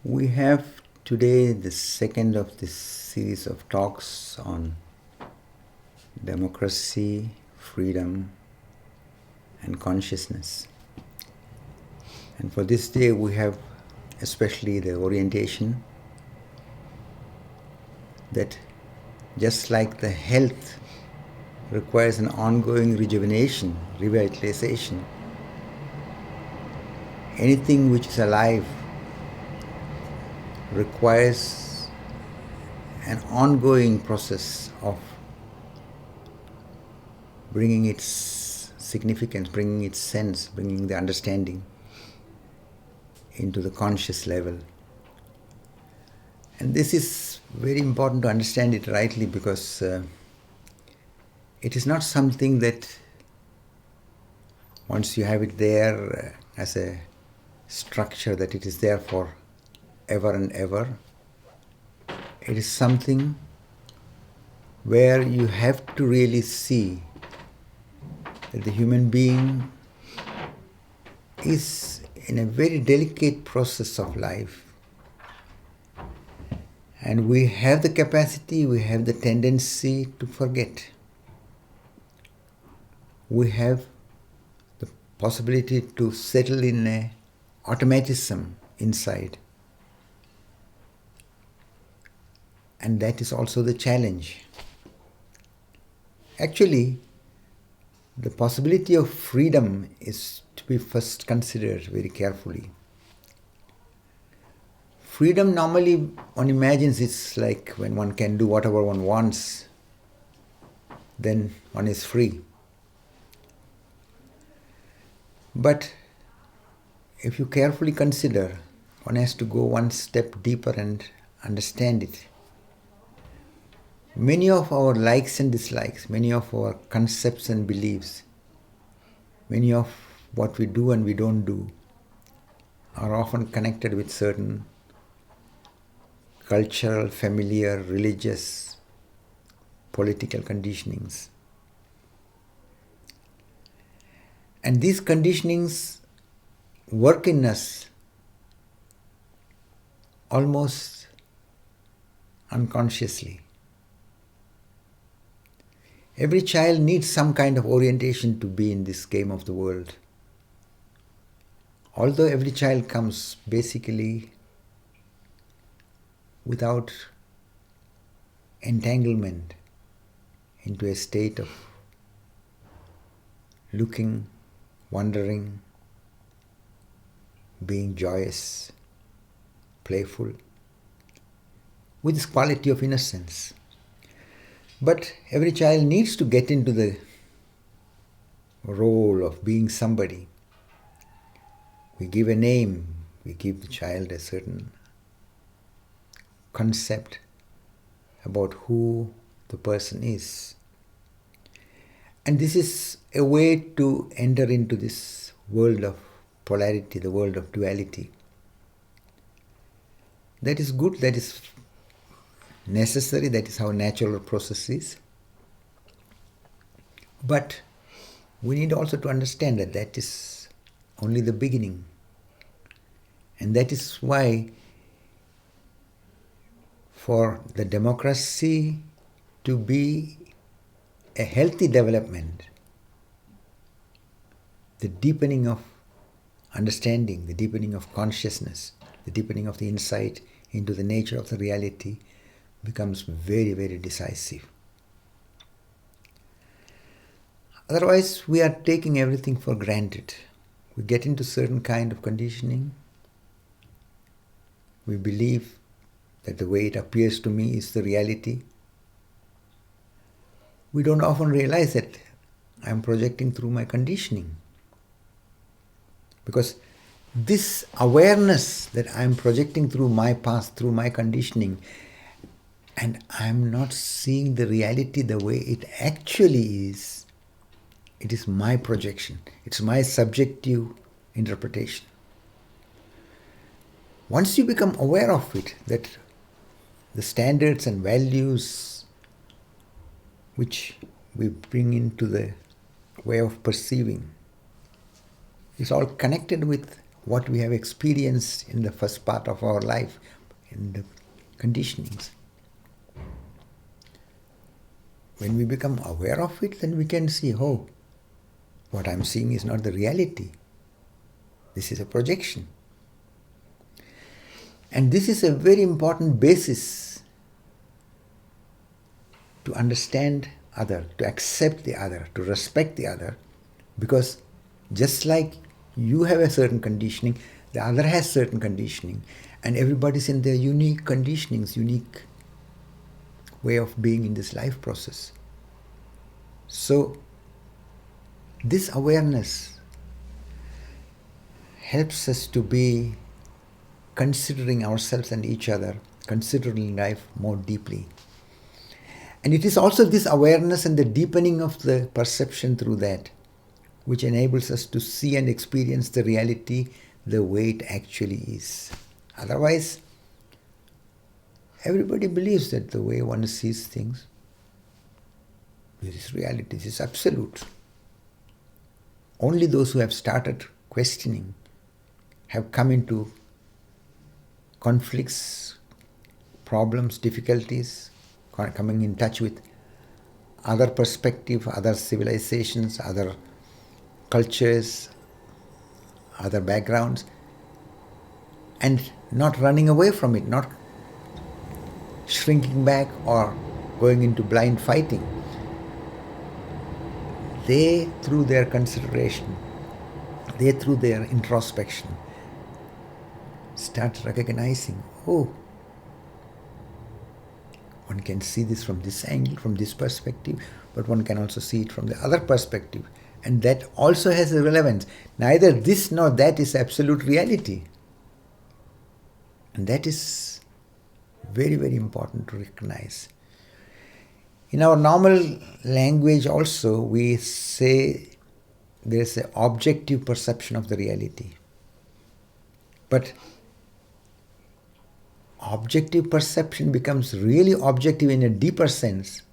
We have today the second of this series of talks on democracy, freedom, and consciousness. And for this day, we have especially the orientation that just like the health requires an ongoing rejuvenation, revitalisation, anything which is alive requires an ongoing process of bringing its significance, bringing its sense, bringing the understanding into the conscious level. And this is very important to understand it rightly because it is not something that once you have it there as a structure that it is there for ever and ever. It is something where you have to really see that the human being is in a very delicate process of life. And we have the capacity, we have the tendency to forget. We have the possibility to settle in an automatism inside. And that is also the challenge. Actually, the possibility of freedom is to be first considered very carefully. Freedom normally, one imagines it's like when one can do whatever one wants, then one is free. But if you carefully consider, one has to go one step deeper and understand it. Many of our likes and dislikes, many of our concepts and beliefs, many of what we do and we don't do are often connected with certain cultural, familiar, religious, political conditionings. And these conditionings work in us almost unconsciously. Every child needs some kind of orientation to be in this game of the world. Although every child comes basically without entanglement into a state of looking, wondering, being joyous, playful, with this quality of innocence. But every child needs to get into the role of being somebody. We give a name, we give the child a certain concept about who the person is. And this is a way to enter into this world of polarity, the world of duality. That is good, that is necessary, that is how natural process is. But we need also to understand that that is only the beginning. And that is why for the democracy to be a healthy development, the deepening of understanding, the deepening of consciousness, the deepening of the insight into the nature of the reality becomes very, very decisive. Otherwise, we are taking everything for granted. We get into certain kind of conditioning. We believe that the way it appears to me is the reality. We don't often realize that I'm projecting through my conditioning. Because this awareness that I'm projecting through my past, through my conditioning, and I'm not seeing the reality the way it actually is, it is my projection. It's my subjective interpretation. Once you become aware of it, that the standards and values which we bring into the way of perceiving is all connected with what we have experienced in the first part of our life, in the conditionings. When we become aware of it, then we can see, oh, what I'm seeing is not the reality. This is a projection. And this is a very important basis to understand other, to accept the other, to respect the other, because just like you have a certain conditioning, the other has certain conditioning, and everybody's in their unique conditionings, unique way of being in this life process. So this awareness helps us to be considering ourselves and each other, considering life more deeply. And it is also this awareness and the deepening of the perception through that which enables us to see and experience the reality the way it actually is. Otherwise, everybody believes that the way one sees things, this is reality, this is absolute. Only those who have started questioning have come into conflicts, problems, difficulties, coming in touch with other perspectives, other civilizations, other cultures, other backgrounds, and not running away from it, not shrinking back or going into blind fighting. They, through their consideration, they, through their introspection, start recognizing, oh, one can see this from this angle, from this perspective, but one can also see it from the other perspective. And that also has a relevance. Neither this nor that is absolute reality. And that is very, very important to recognize. In our normal language also, we say there is an objective perception of the reality. But objective perception becomes really objective in a deeper sense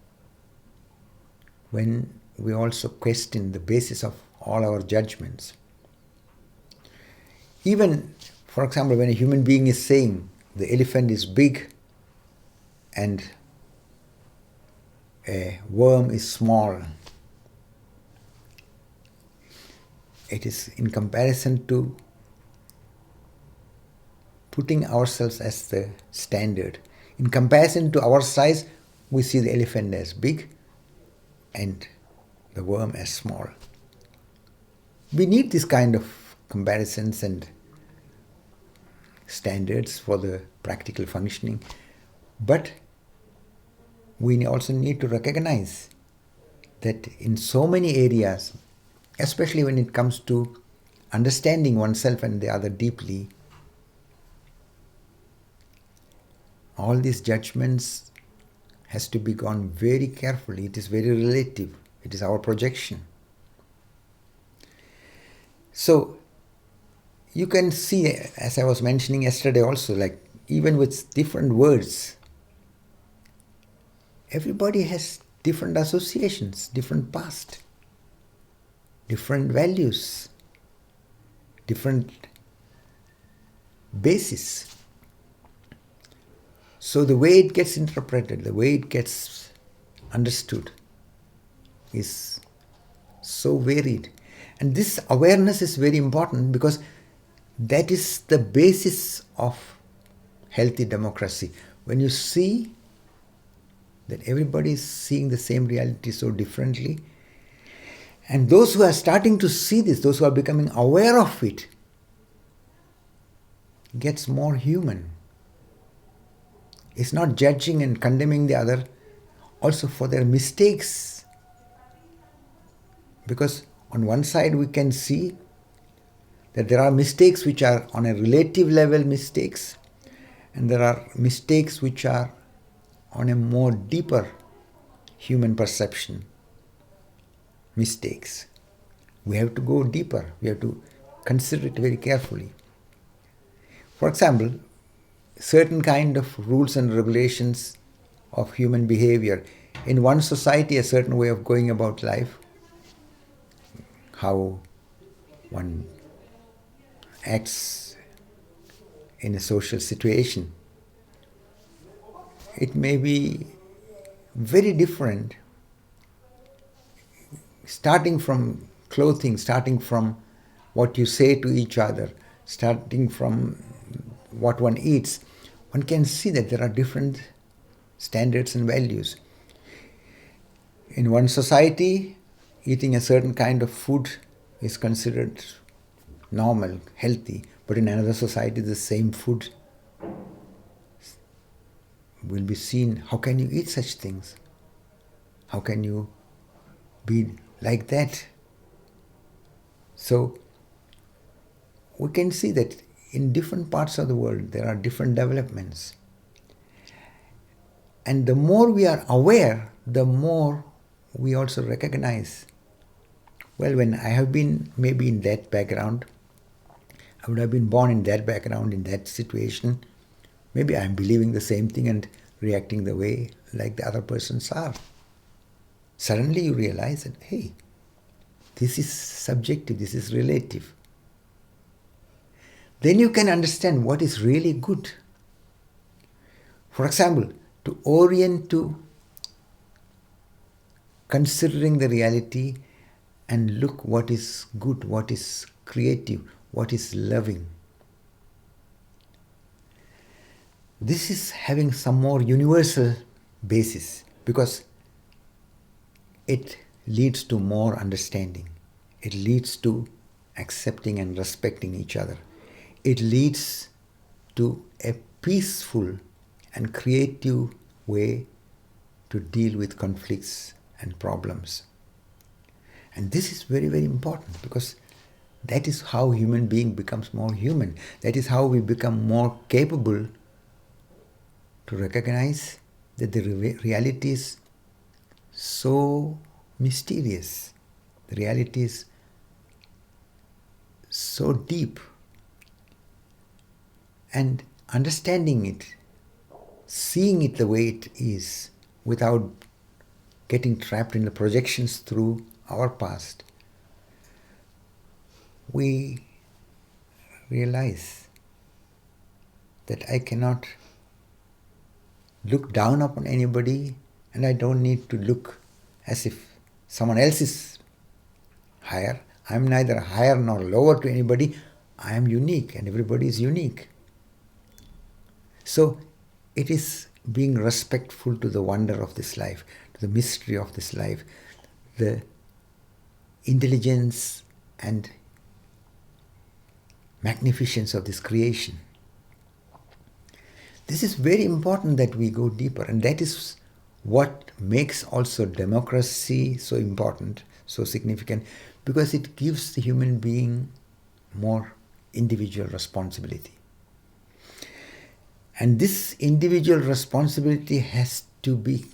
when we also question the basis of all our judgments. Even, for example, when a human being is saying the elephant is big and a worm is small, it is in comparison to putting ourselves as the standard. In comparison to our size, we see the elephant as big and the worm as small. We need this kind of comparisons and standards for the practical functioning, but we also need to recognize that in so many areas, especially when it comes to understanding oneself and the other deeply, all these judgments has to be gone very carefully. It is very relative. It is our projection. So you can see, as I was mentioning yesterday also, like even with different words, everybody has different associations, different past, different values, different basis. So the way it gets interpreted, the way it gets understood is so varied. And this awareness is very important because that is the basis of healthy democracy. When you see that everybody is seeing the same reality so differently, and those who are starting to see this, those who are becoming aware of it, gets more human. It's not judging and condemning the other also for their mistakes. Because on one side we can see that there are mistakes which are on a relative level mistakes, and there are mistakes which are on a more deeper human perception mistakes. We have to go deeper. We have to consider it very carefully. For example, certain kind of rules and regulations of human behavior. In one society, a certain way of going about life, how one acts in a social situation, it may be very different, starting from clothing, starting from what you say to each other, starting from what one eats. One can see that there are different standards and values. In one society, eating a certain kind of food is considered normal, healthy, but in another society, the same food will be seen. How can you eat such things? How can you be like that? So we can see that in different parts of the world there are different developments. And the more we are aware, the more we also recognize, well, when I have been maybe in that background, I would have been born in that background, in that situation, maybe I'm believing the same thing and reacting the way like the other persons are. Suddenly you realize that, hey, this is subjective, this is relative. Then you can understand what is really good. For example, to orient to considering the reality and look what is good, what is creative, what is loving. This is having some more universal basis because it leads to more understanding. It leads to accepting and respecting each other. It leads to a peaceful and creative way to deal with conflicts and problems. And this is very, very important because that is how human being becomes more human. That is how we become more capable to recognize that the reality is so mysterious. The reality is so deep. And understanding it, seeing it the way it is, without getting trapped in the projections through our past, we realize that I cannot look down upon anybody and I don't need to look as if someone else is higher. I'm neither higher nor lower to anybody. I am unique and everybody is unique. So it is being respectful to the wonder of this life, to the mystery of this life, the intelligence and magnificence of this creation. This is very important that we go deeper, and that is what makes also democracy so important, so significant, because it gives the human being more individual responsibility. And this individual responsibility has to be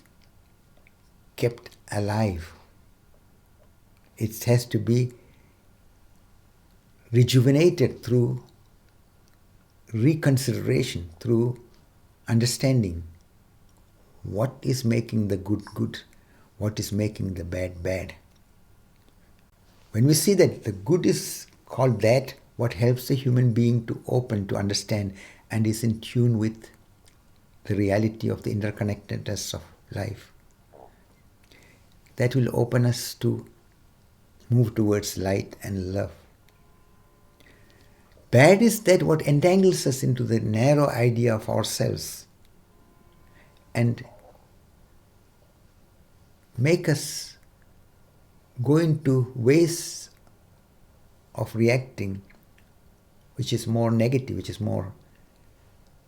kept alive. It has to be rejuvenated through reconsideration, through understanding what is making the good good, what is making the bad bad. When we see that the good is called that, what helps the human being to open, to understand, and is in tune with the reality of the interconnectedness of life, that will open us to move towards light and love. Bad is that what entangles us into the narrow idea of ourselves and make us go into ways of reacting which is more negative, which is more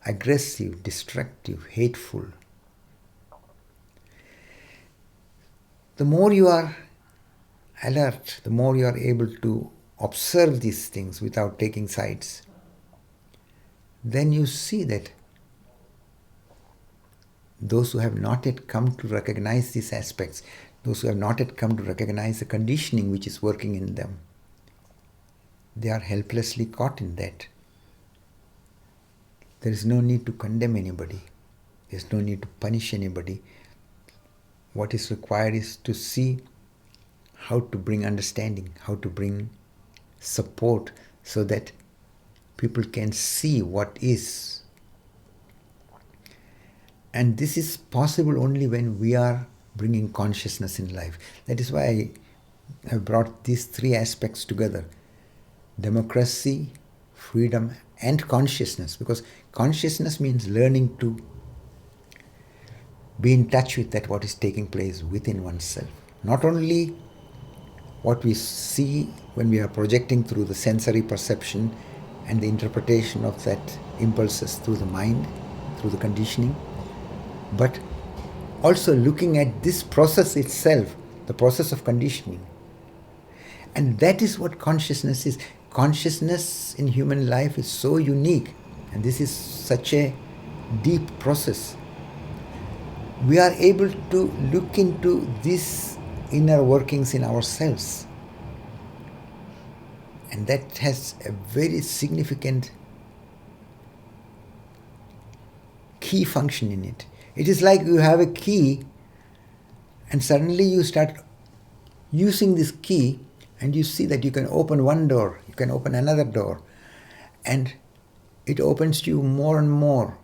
aggressive, destructive, hateful. The more you are alert, the more you are able to observe these things without taking sides, then you see that those who have not yet come to recognize these aspects, those who have not yet come to recognize the conditioning which is working in them, they are helplessly caught in that. There is no need to condemn anybody. There is no need to punish anybody. What is required is to see how to bring understanding, how to bring support so that people can see what is. And this is possible only when we are bringing consciousness in life. That is why I have brought these three aspects together: democracy, freedom, and consciousness. Because consciousness means learning to be in touch with that what is taking place within oneself. Not only what we see when we are projecting through the sensory perception and the interpretation of that impulses through the mind, through the conditioning, but also looking at this process itself, the process of conditioning. And that is what consciousness is. Consciousness in human life is so unique, and this is such a deep process. We are able to look into these inner workings in ourselves, and that has a very significant key function in it. It is like you have a key and suddenly you start using this key and you see that you can open one door, you can open another door, and it opens to you more and more,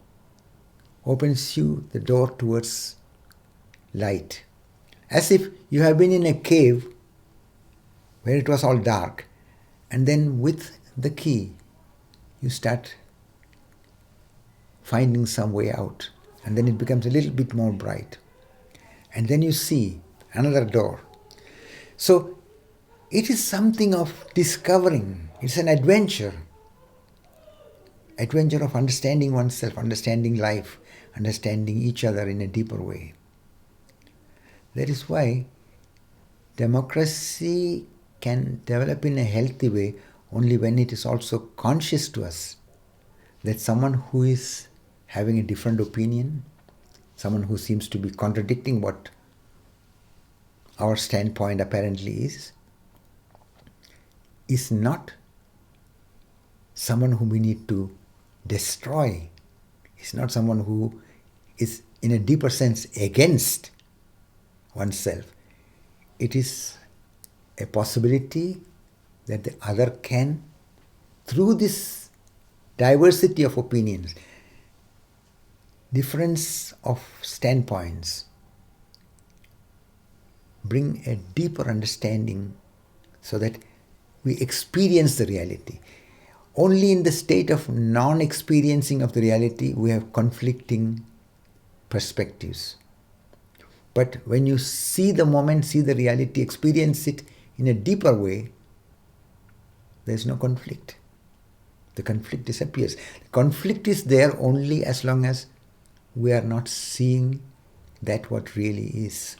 opens you the door towards light. As if you have been in a cave where it was all dark, and then with the key you start finding some way out, and then it becomes a little bit more bright, and then you see another door. So it is something of discovering. It's an adventure of understanding oneself, understanding life, understanding each other in a deeper way. That is why democracy can develop in a healthy way only when it is also conscious to us that someone who is having a different opinion, someone who seems to be contradicting what our standpoint apparently is not someone whom we need to destroy. It's not someone who is in a deeper sense against oneself. It is a possibility that the other can, through this diversity of opinions, difference of standpoints, bring a deeper understanding so that we experience the reality. Only in the state of non-experiencing of the reality we have conflicting perspectives. But when you see the moment, see the reality, experience it in a deeper way, there is no conflict. The conflict disappears. The conflict is there only as long as we are not seeing that what really is.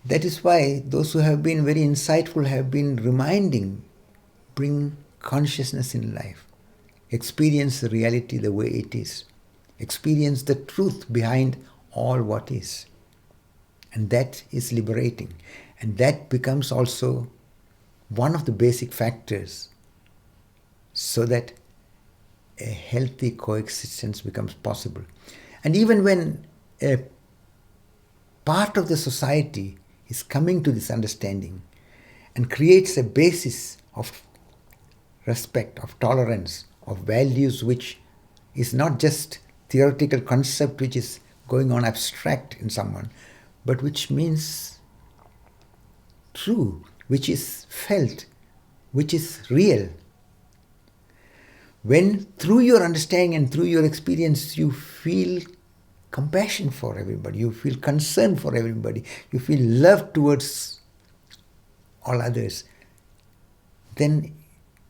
That is why those who have been very insightful have been reminding, bring consciousness in life. Experience the reality the way it is. Experience the truth behind all what is. And that is liberating. And that becomes also one of the basic factors so that a healthy coexistence becomes possible. And even when a part of the society is coming to this understanding and creates a basis of respect, of tolerance, of values, which is not just theoretical concept which is going on abstract in someone, but which means true, which is felt, which is real. When through your understanding and through your experience you feel compassion for everybody, you feel concern for everybody, you feel love towards all others, then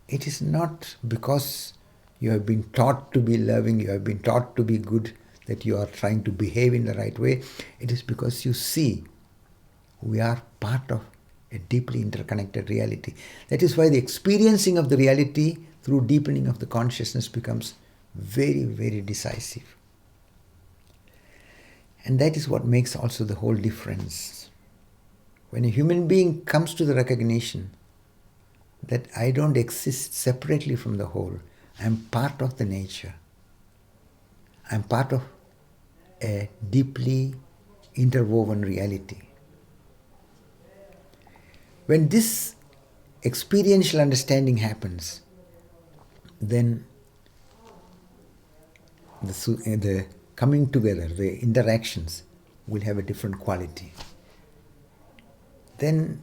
it is not because you have been taught to be loving, you have been taught to be good, that you are trying to behave in the right way. It is because you see we are part of a deeply interconnected reality. That is why the experiencing of the reality through deepening of the consciousness becomes very, very decisive. And that is what makes also the whole difference. When a human being comes to the recognition that I don't exist separately from the whole, I am part of the nature, I am part of a deeply interwoven reality. When this experiential understanding happens, then the coming together, the interactions will have a different quality. Then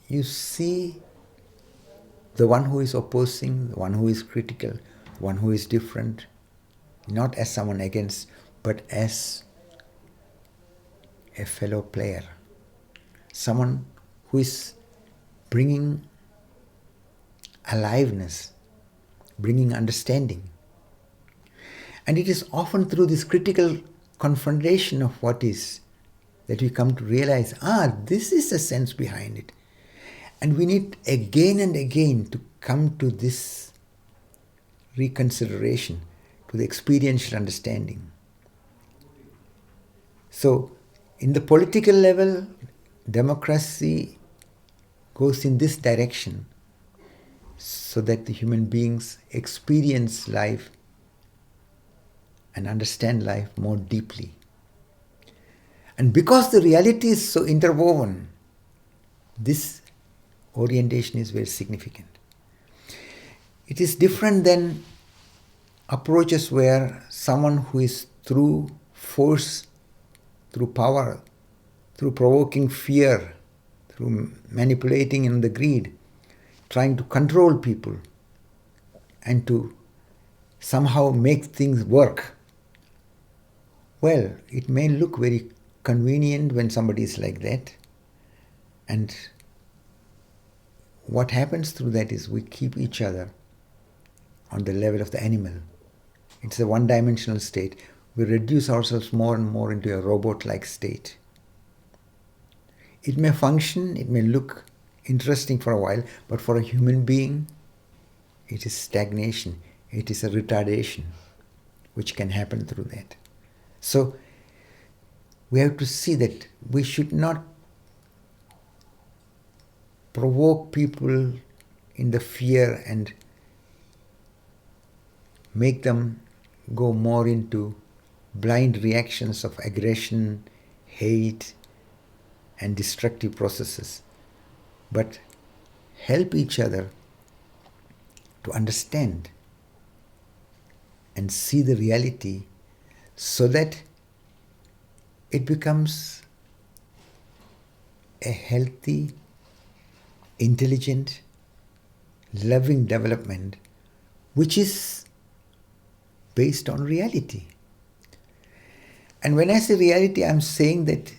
you see the one who is opposing, the one who is critical, one who is different, not as someone against, but as a fellow player, someone who is bringing aliveness, bringing understanding. And it is often through this critical confrontation of what is that we come to realize, this is the sense behind it. And we need again and again to come to this reconsideration, to the experiential understanding. So, in the political level, democracy goes in this direction so that the human beings experience life and understand life more deeply. And because the reality is so interwoven, this orientation is very significant. It is different than approaches where someone who is through force, through power, through provoking fear, through manipulating in the greed, trying to control people and to somehow make things work. Well, it may look very convenient when somebody is like that, and what happens through that is we keep each other on the level of the animal. It's a one-dimensional state. We reduce ourselves more and more into a robot-like state. It may function, it may look interesting for a while, but for a human being, it is stagnation, it is a retardation, which can happen through that. So, we have to see that we should not provoke people in the fear and make them go more into blind reactions of aggression, hate, and destructive processes, but help each other to understand and see the reality so that it becomes a healthy, intelligent, loving development which is based on reality. And when I say reality, I'm saying that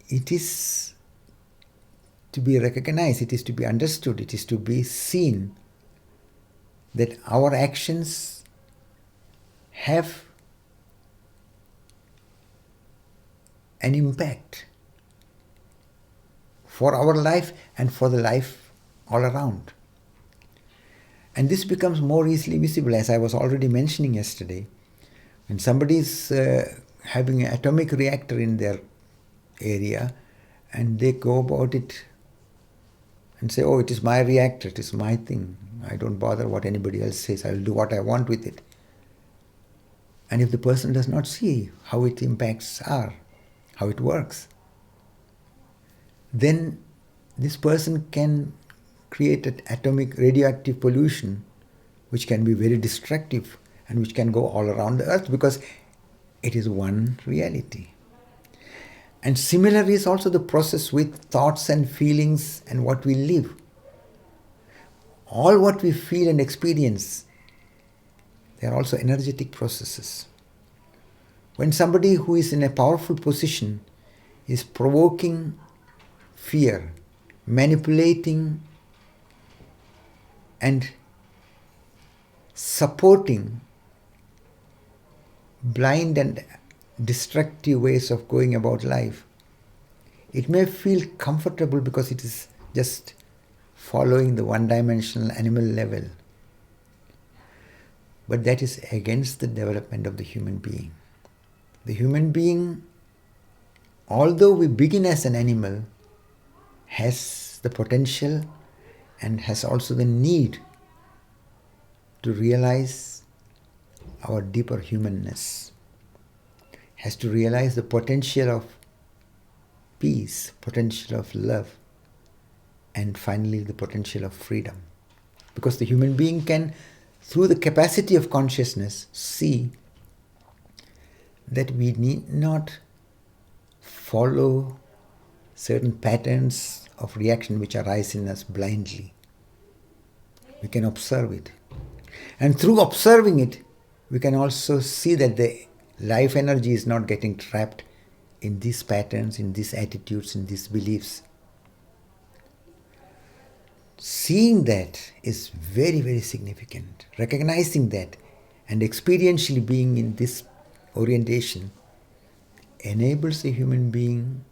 it is to be recognized, it is to be understood, it is to be seen that our actions have an impact for our life and for the life all around. And this becomes more easily visible, as I was already mentioning yesterday. When somebody is having an atomic reactor in their area and they go about it and say, it is my reactor, it is my thing. I don't bother what anybody else says, I will do what I want with it. And if the person does not see how it impacts how it works, then this person can create an atomic radioactive pollution which can be very destructive and which can go all around the earth because it is one reality. And similarly is also the process with thoughts and feelings and what we live. All what we feel and experience, they are also energetic processes. When somebody who is in a powerful position is provoking fear, manipulating and supporting blind and destructive ways of going about life, it may feel comfortable because it is just following the one-dimensional animal level. But that is against the development of the human being. The human being, although we begin as an animal, has the potential and has also the need to realize our deeper humanness, has to realize the potential of peace, potential of love, and finally the potential of freedom. Because the human being can, through the capacity of consciousness, see that we need not follow certain patterns of reaction which arise in us blindly. We can observe it. And through observing it, we can also see that the life energy is not getting trapped in these patterns, in these attitudes, in these beliefs. Seeing that is very, very significant. Recognizing that and experientially being in this orientation enables a human being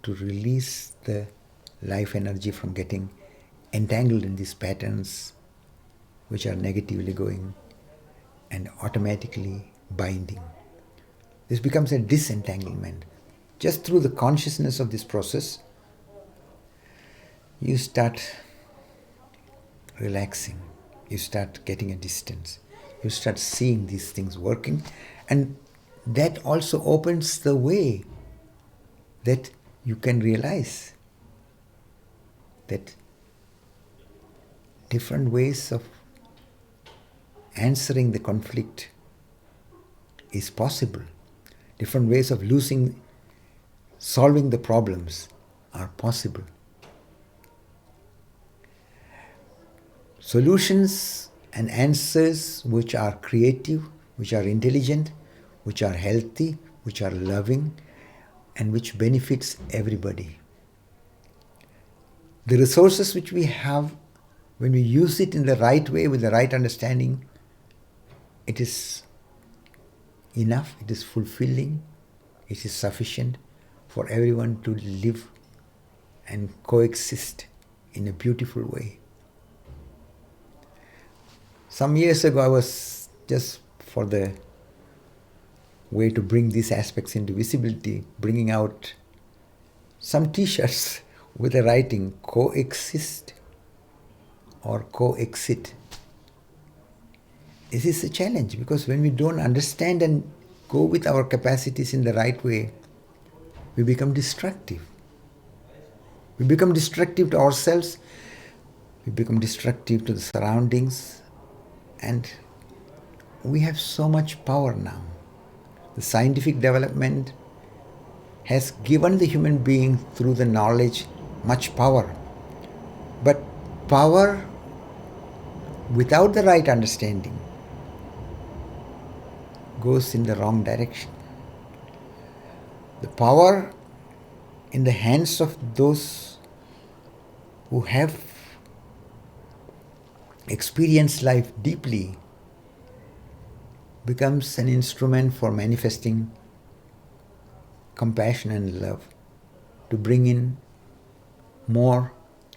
to release the life energy from getting entangled in these patterns which are negatively going and automatically binding. This becomes a disentanglement. Just through the consciousness of this process, you start relaxing, you start getting a distance, you start seeing these things working, and that also opens the way that you can realize that different ways of answering the conflict is possible. Different ways of solving the problems are possible. Solutions and answers which are creative, which are intelligent, which are healthy, which are loving, and which benefits everybody. The resources which we have, when we use it in the right way, with the right understanding, it is enough, it is fulfilling, it is sufficient for everyone to live and coexist in a beautiful way. Some years ago, I was, just for the way to bring these aspects into visibility, bringing out some t-shirts with the writing coexist or coexit. This is a challenge, because when we don't understand and go with our capacities in the right way, we become destructive. We become destructive to ourselves, we become destructive to the surroundings, and we have so much power now. The scientific development has given the human being, through the knowledge, much power. But power without the right understanding goes in the wrong direction. The power in the hands of those who have experienced life deeply becomes an instrument for manifesting compassion and love, to bring in more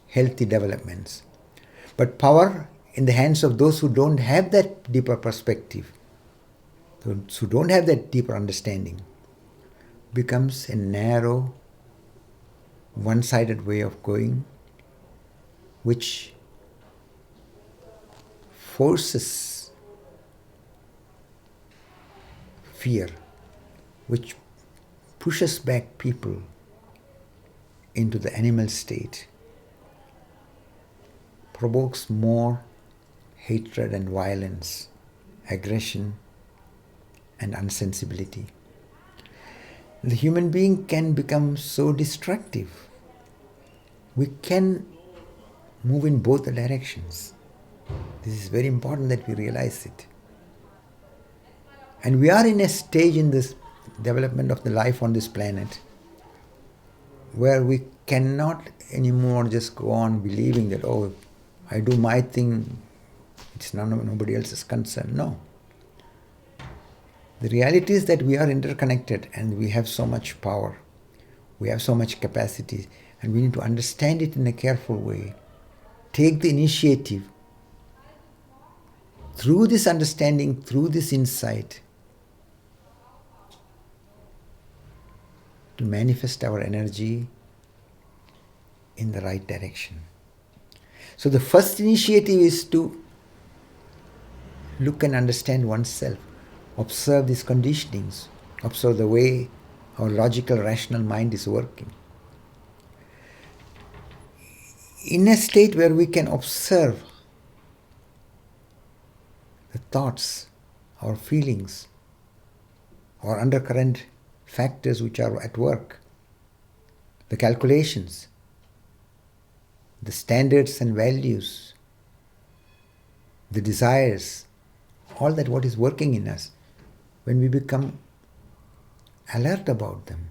healthy developments. But power in the hands of those who don't have that deeper perspective, those who don't have that deeper understanding, becomes a narrow, one-sided way of going, which forces fear, which pushes back people into the animal state, provokes more hatred and violence, aggression and insensibility. The human being can become so destructive. We can move in both the directions. This is very important that we realize it. And we are in a stage in this development of the life on this planet where we cannot anymore just go on believing that, oh, I do my thing, it's nobody else's concern. No. The reality is that we are interconnected and we have so much power, we have so much capacity, and we need to understand it in a careful way. Take the initiative. Through this understanding, through this insight, to manifest our energy in the right direction. So the first initiative is to look and understand oneself. Observe these conditionings. Observe the way our logical, rational mind is working. in a state where we can observe the thoughts, our feelings, or undercurrent factors which are at work, the calculations, the standards and values, the desires, all that what is working in us, when we become alert about them.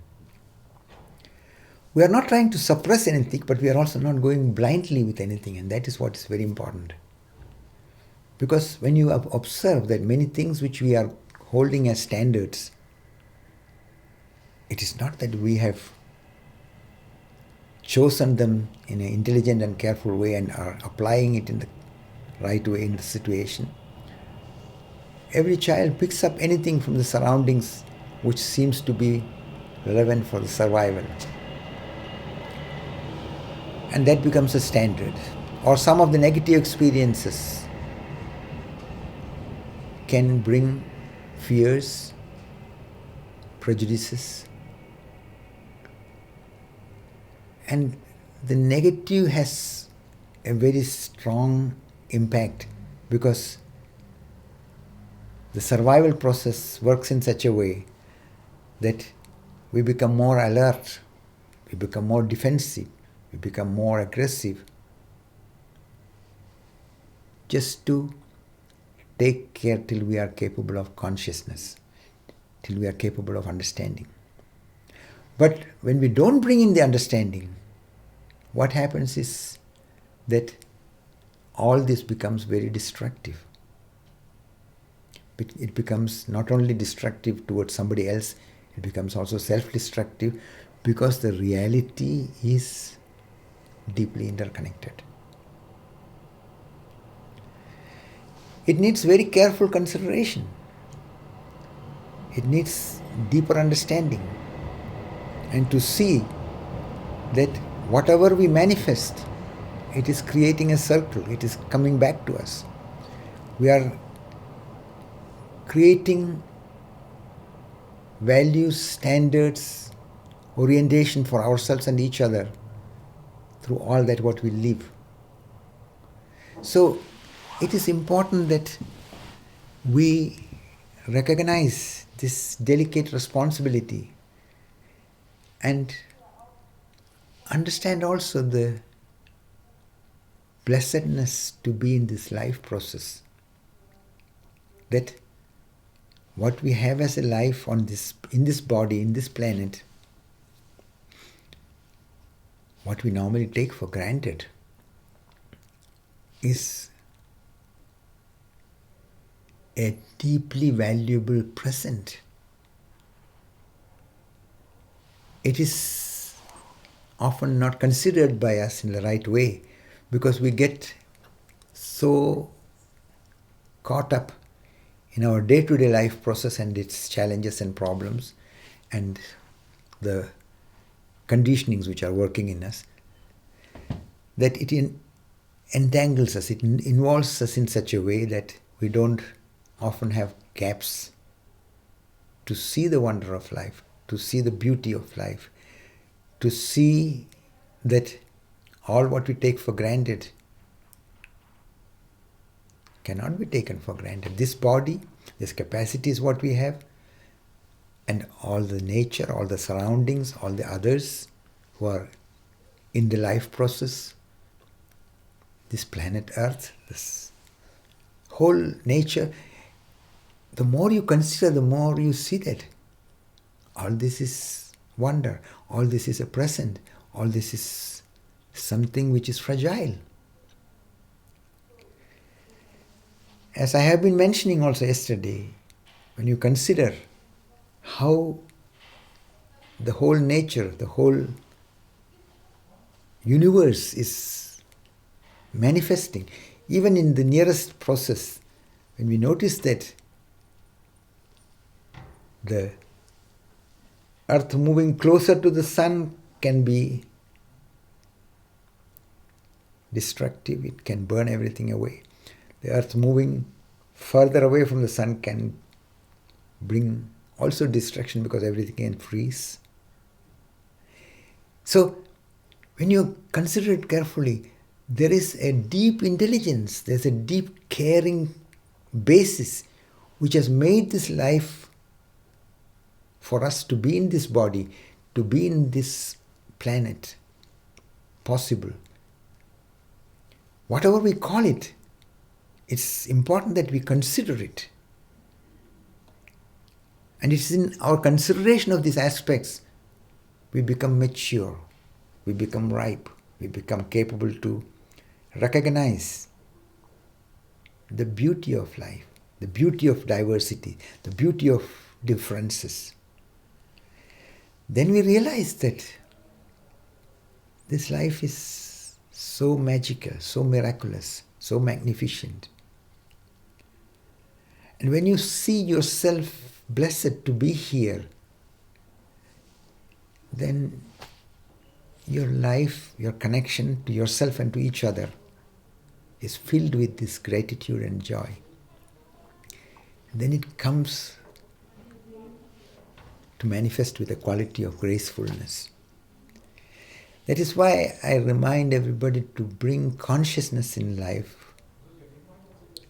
We are not trying to suppress anything, but we are also not going blindly with anything, and that is what is very important. Because when you observe that many things which we are holding as standards, it is not that we have chosen them in an intelligent and careful way and are applying it in the right way in the situation. Every child picks up anything from the surroundings which seems to be relevant for the survival. And that becomes a standard. Or some of the negative experiences can bring fears, prejudices. And the negative has a very strong impact because the survival process works in such a way that we become more alert, we become more defensive, we become more aggressive, just to take care till we are capable of consciousness, till we are capable of understanding. But when we don't bring in the understanding, what happens is that all this becomes very destructive. It becomes not only destructive towards somebody else, it becomes also self-destructive because the reality is deeply interconnected. It needs very careful consideration. It needs deeper understanding and to see that whatever we manifest, it is creating a circle, it is coming back to us. We are creating values, standards, orientation for ourselves and each other through all that what we live. So it is important that we recognize this delicate responsibility and understand also the blessedness to be in this life process. That what we have as a life in this body, in this planet, what we normally take for granted is a deeply valuable present. It is often not considered by us in the right way because we get so caught up in our day-to-day life process and its challenges and problems and the conditionings which are working in us, that it entangles us, it involves us in such a way that we don't often have gaps to see the wonder of life, to see the beauty of life, to see that all what we take for granted cannot be taken for granted. This body, this capacity is what we have, and all the nature, all the surroundings, all the others who are in the life process, this planet Earth, this whole nature, the more you consider, the more you see that all this is wonder, all this is a present, all this is something which is fragile. As I have been mentioning also yesterday, when you consider how the whole nature, the whole universe is manifesting, even in the nearest process, when we notice that the earth moving closer to the sun can be destructive, it can burn everything away. The earth moving further away from the sun can bring also destruction because everything can freeze. So when you consider it carefully, there is a deep intelligence, there's a deep caring basis which has made this life for us to be in this body, to be in this planet possible. Whatever we call it, it's important that we consider it. And it's in our consideration of these aspects we become mature, we become ripe, we become capable to recognize the beauty of life, the beauty of diversity, the beauty of differences. Then we realize that this life is so magical, so miraculous, so magnificent. And when you see yourself blessed to be here, then your life, your connection to yourself and to each other is filled with this gratitude and joy. Then it comes to manifest with a quality of gracefulness. That is why I remind everybody to bring consciousness in life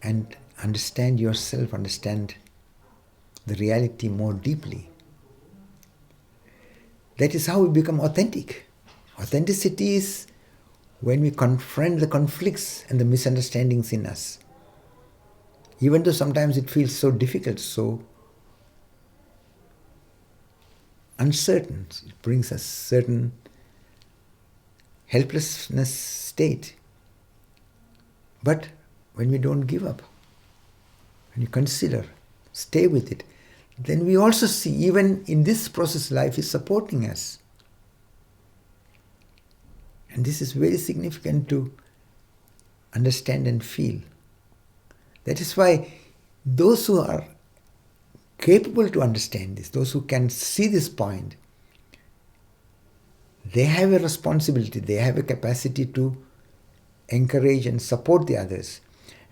and understand yourself, understand the reality more deeply. That is how we become authentic. Authenticity is when we confront the conflicts and the misunderstandings in us. Even though sometimes it feels so difficult, so uncertain, it brings us certain helplessness state. But when we don't give up, when you consider, stay with it, then we also see even in this process life is supporting us. And this is very significant to understand and feel. That is why those who are capable to understand this, those who can see this point, they have a responsibility, they have a capacity to encourage and support the others.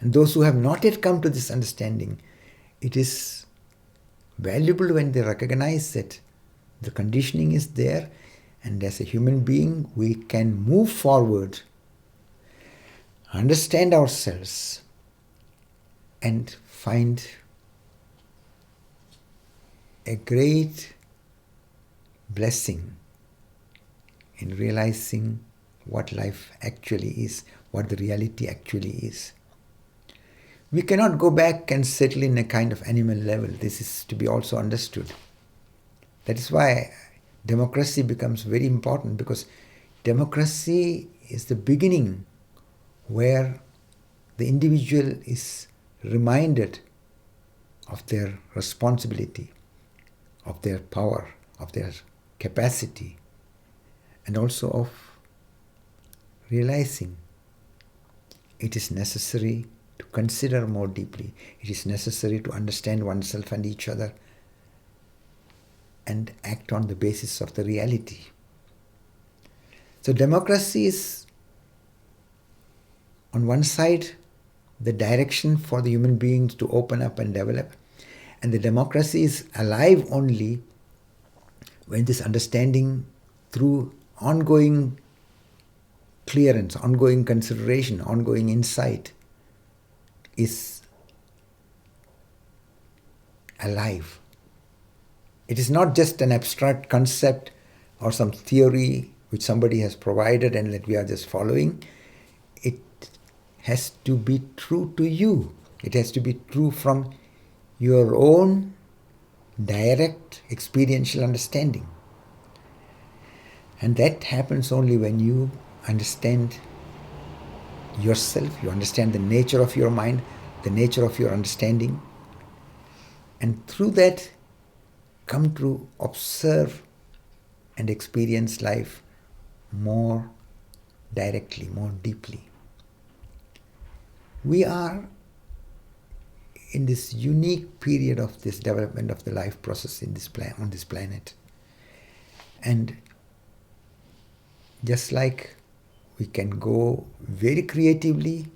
And those who have not yet come to this understanding, it is valuable when they recognize that the conditioning is there, and as a human being we can move forward, understand ourselves, and find a great blessing in realizing what life actually is, what the reality actually is. We cannot go back and settle in a kind of animal level. This is to be also understood. That is why democracy becomes very important, because democracy is the beginning where the individual is reminded of their responsibility, of their power, of their capacity, and also of realizing it is necessary to consider more deeply. It is necessary to understand oneself and each other and act on the basis of the reality. So democracy is, on one side, the direction for the human beings to open up and develop. And the democracy is alive only when this understanding, through ongoing clearance, ongoing consideration, ongoing insight, is alive. It is not just an abstract concept or some theory which somebody has provided and that we are just following. It has to be true to you. It has to be true from your own direct experiential understanding. And that happens only when you understand yourself, you understand the nature of your mind, the nature of your understanding, and through that come to observe and experience life more directly, more deeply. We are in this unique period of this development of the life process in this on this planet. And just like we can go very creatively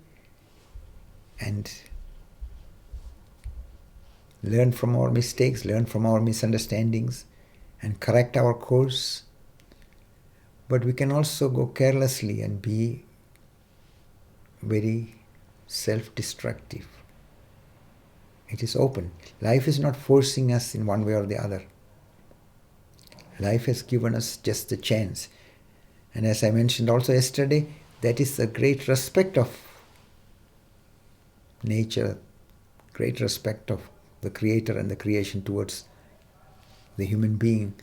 and learn from our mistakes, learn from our misunderstandings, and correct our course, but we can also go carelessly and be very self-destructive. It is open. Life is not forcing us in one way or the other. Life has given us just a chance. And as I mentioned also yesterday, that is a great respect of nature, great respect of the Creator and the creation towards the human being,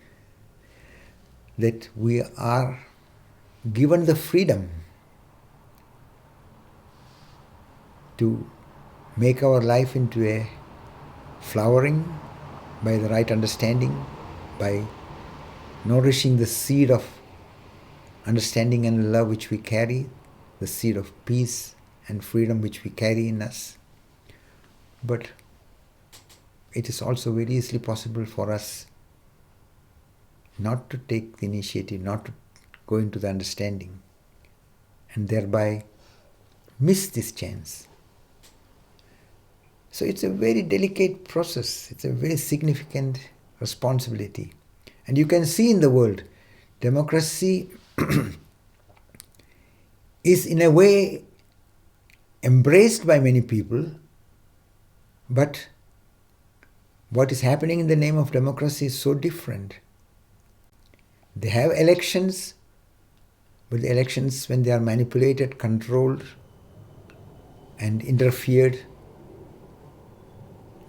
that we are given the freedom to make our life into a flowering by the right understanding, by nourishing the seed of understanding and love which we carry, the seed of peace and freedom which we carry in us. But it is also very easily possible for us not to take the initiative, not to go into the understanding, and thereby miss this chance. So it's a very delicate process. It's a very significant responsibility. And you can see in the world, democracy is in a way embraced by many people, but what is happening in the name of democracy is so different. They have elections, but the elections, when they are manipulated, controlled, and interfered,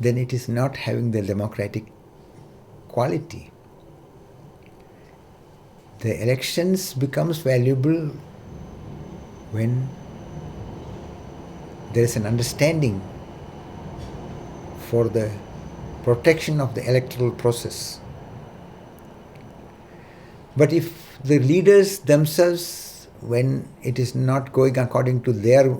then it is not having the democratic quality. The elections becomes valuable when there is an understanding for the protection of the electoral process. But if the leaders themselves, when it is not going according to their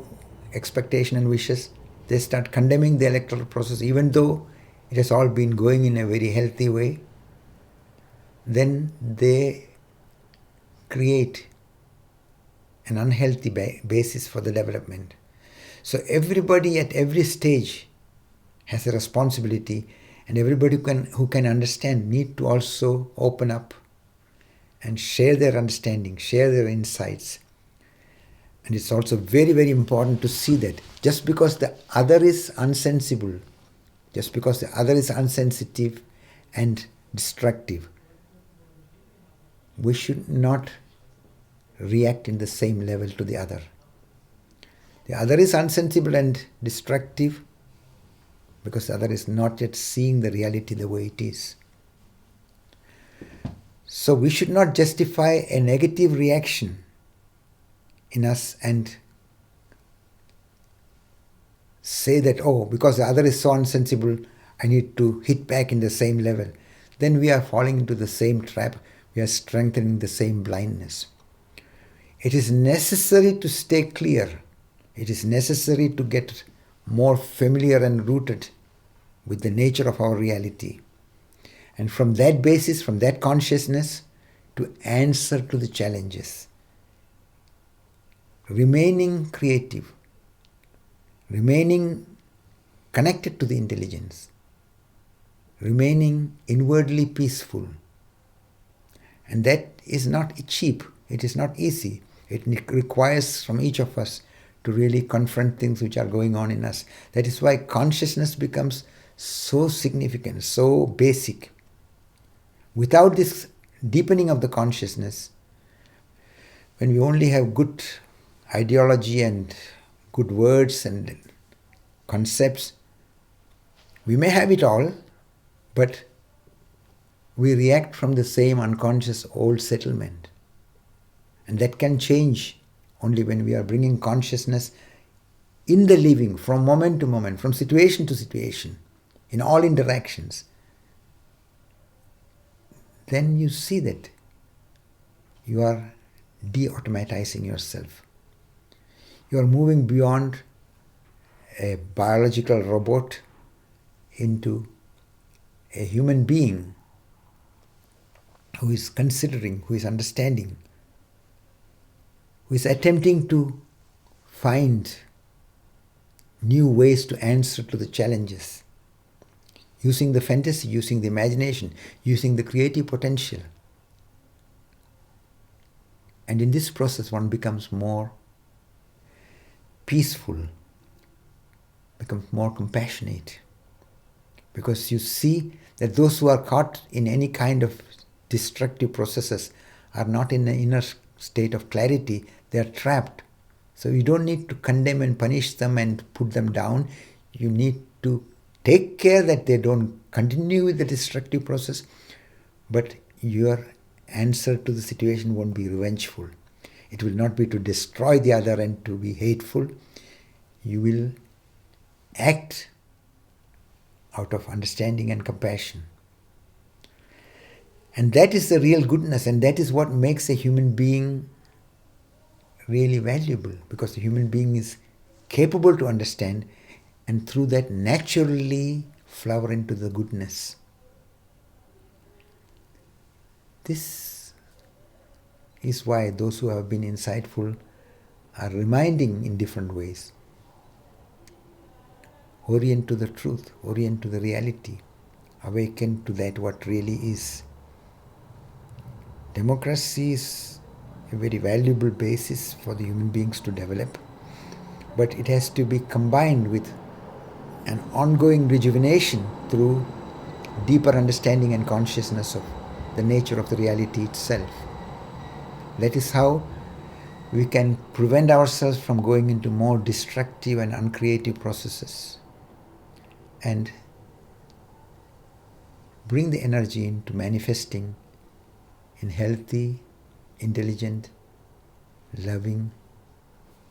expectation and wishes, they start condemning the electoral process, even though it has all been going in a very healthy way, then they create an unhealthy basis for the development. So everybody at every stage has a responsibility, and everybody who can understand need to also open up and share their understanding, share their insights. And it's also very, very important to see that just because the other is unsensible, just because the other is unsensitive and destructive, we should not react in the same level to the other. The other is unsensible and destructive because the other is not yet seeing the reality the way it is. So we should not justify a negative reaction in us and say that, oh, because the other is so unsensible, I need to hit back in the same level. Then we are falling into the same trap. We are strengthening the same blindness. It is necessary to stay clear. It is necessary to get more familiar and rooted with the nature of our reality. And from that basis, from that consciousness, to answer to the challenges. Remaining creative, remaining connected to the intelligence, remaining inwardly peaceful. And that is not cheap, it is not easy. It requires from each of us to really confront things which are going on in us. That is why consciousness becomes so significant, so basic. Without this deepening of the consciousness, when we only have good ideology and good words and concepts, we may have it all, but we react from the same unconscious old settlement. And that can change only when we are bringing consciousness in the living, from moment to moment, from situation to situation, in all interactions. Then you see that you are de-automatizing yourself. You are moving beyond a biological robot into a human being who is considering, who is understanding, who is attempting to find new ways to answer to the challenges, using the fantasy, using the imagination, using the creative potential. And in this process, one becomes more peaceful, become more compassionate. Because you see that those who are caught in any kind of destructive processes are not in an inner state of clarity, they are trapped. So you don't need to condemn and punish them and put them down. You need to take care that they don't continue with the destructive process, but your answer to the situation won't be revengeful. It will not be to destroy the other and to be hateful. You will act out of understanding and compassion. And that is the real goodness, and that is what makes a human being really valuable, because the human being is capable to understand and through that naturally flower into the goodness. This is why those who have been insightful are reminding in different ways. Orient to the truth, orient to the reality, awaken to that what really is. Democracy is a very valuable basis for the human beings to develop, but it has to be combined with an ongoing rejuvenation through deeper understanding and consciousness of the nature of the reality itself. That is how we can prevent ourselves from going into more destructive and uncreative processes and bring the energy into manifesting in healthy, intelligent, loving,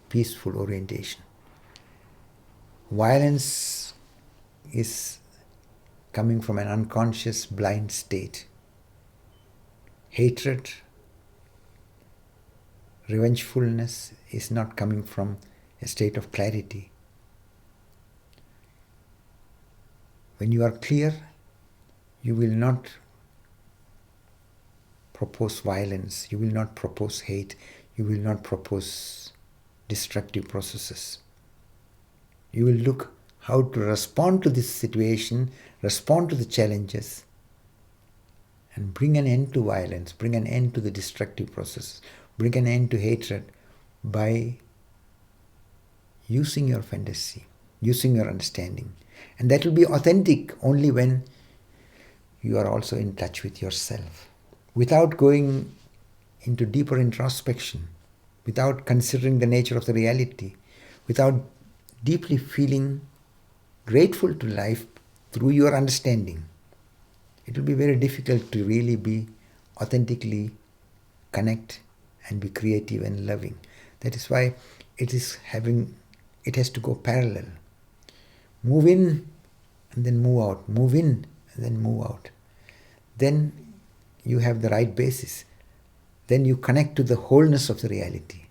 peaceful orientation. Violence is coming from an unconscious, blind state. Hatred, revengefulness is not coming from a state of clarity. When you are clear, you will not propose violence, you will not propose hate, you will not propose destructive processes. You will look how to respond to this situation, respond to the challenges, and bring an end to violence, bring an end to the destructive processes, bring an end to hatred by using your fantasy, using your understanding. And that will be authentic only when you are also in touch with yourself. Without going into deeper introspection, without considering the nature of the reality, without deeply feeling grateful to life through your understanding, it will be very difficult to really be authentically connect and be creative and loving. That is why it has to go parallel. Move in and then move out. Move in and then move out. Then you have the right basis. Then you connect to the wholeness of the reality.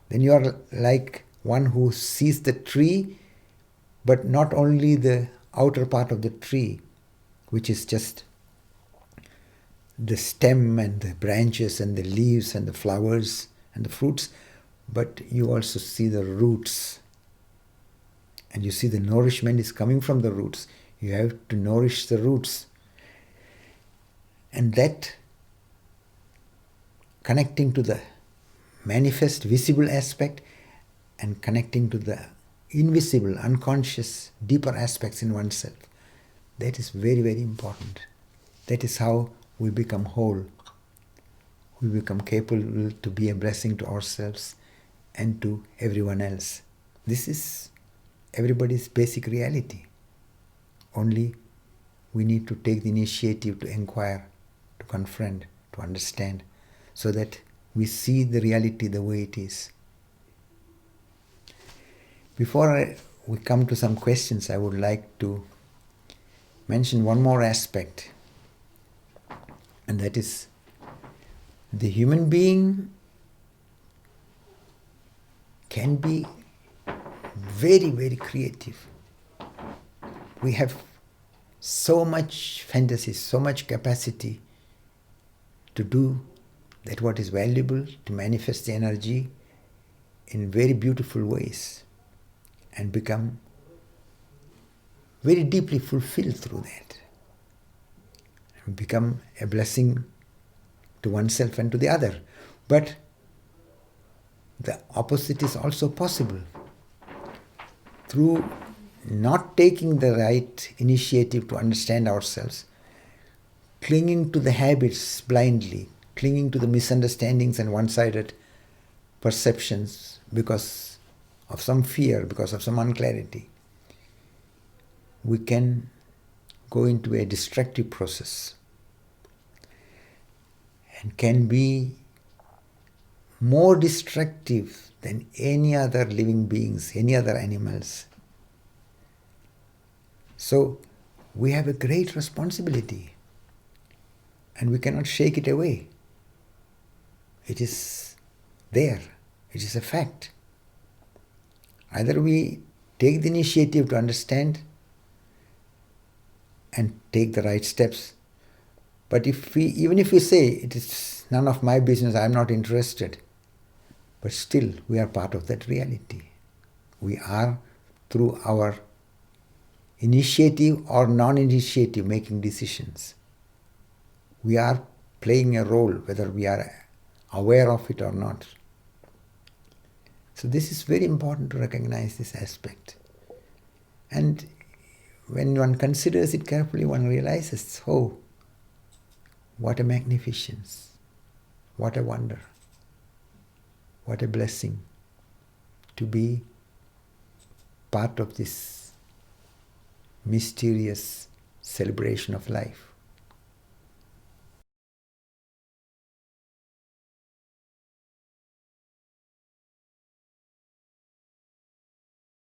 Then you are like one who sees the tree, but not only the outer part of the tree, which is just the stem and the branches and the leaves and the flowers and the fruits, but you also see the roots. And you see the nourishment is coming from the roots. You have to nourish the roots. And that connecting to the manifest, visible aspect and connecting to the invisible, unconscious, deeper aspects in oneself, that is very, very important. That is how we become whole. We become capable to be a blessing to ourselves and to everyone else. This is everybody's basic reality. Only we need to take the initiative to inquire, to confront, to understand, so that we see the reality the way it is. Before we come to some questions, I would like to mention one more aspect, and that is the human being can be very, very creative. We have so much fantasy, so much capacity to do that what is valuable, to manifest the energy in very beautiful ways and become very deeply fulfilled through that. And become a blessing to oneself and to the other. But the opposite is also possible. Through not taking the right initiative to understand ourselves, clinging to the habits blindly, clinging to the misunderstandings and one-sided perceptions because of some fear, because of some unclarity, we can go into a destructive process and can be more destructive than any other living beings, any other animals. So we have a great responsibility and we cannot shake it away. It is there. It is a fact. Either we take the initiative to understand and take the right steps. But even if we say it is none of my business, I am not interested, but still we are part of that reality. We are, through our initiative or non-initiative, making decisions. We are playing a role, whether we are aware of it or not. So this is very important to recognize this aspect. And when one considers it carefully, one realizes, oh, what a magnificence, what a wonder, what a blessing to be part of this mysterious celebration of life.